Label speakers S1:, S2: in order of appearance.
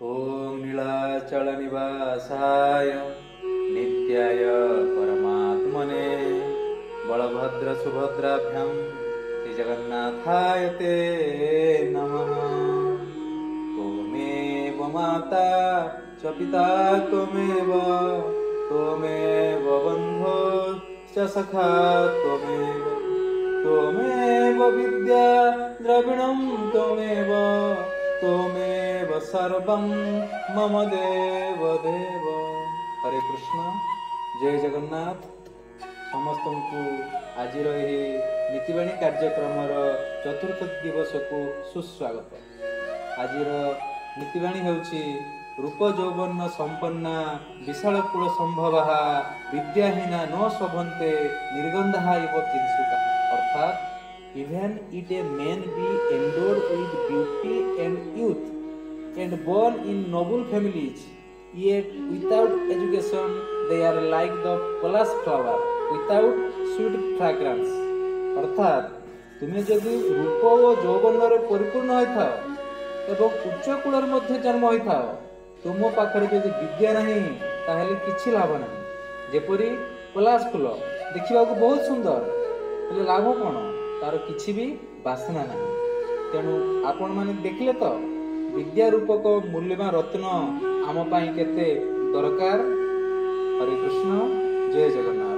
S1: ओम नीलाचल निवासाय नित्याय परमात्मने बलभद्र सुभद्राभ्यां श्रीजगन्नाथाय ते नमः। त्वमेव माता च पिता त्वमेव बन्धो च सखा त्वमेव विद्या द्रविणं त्वमेव सर्वं मम देव देव। हरे कृष्ण, जय जगन्नाथ। समस्त को आज नीतिवाणी कार्यक्रम चतुर्थ दिवस को सुस्वागत। आज नीतिवाणी होउछि रूप यौवन संपन्ना विशाल कुल संभवा विद्याहीना न शोभन्ते निर्गंधा इव किंसुका। अर्थात even if a man be endowed with beauty and youth and born in noble families, yet without education they are like the palace flower without sweet fragrance। अर्थात तुम्हें जदि रूप और यौवन परिपूर्ण होइथाओ एवं उच्च कुलर मध्य जन्म होइथाओ, तुम पाखरे जदि विद्या नहीं ताहेले किछि लाभ नहीं। जेपरि पलाश फूल देखा बहुत सुंदर हेले लाभ कौन, तार किछि भी बासना नहीं। तेणु आपण माने देखले तो विद्या रूपक मूल्यवान रत्न आम पाई केते दरकार। हरे कृष्ण, जय जगन्नाथ।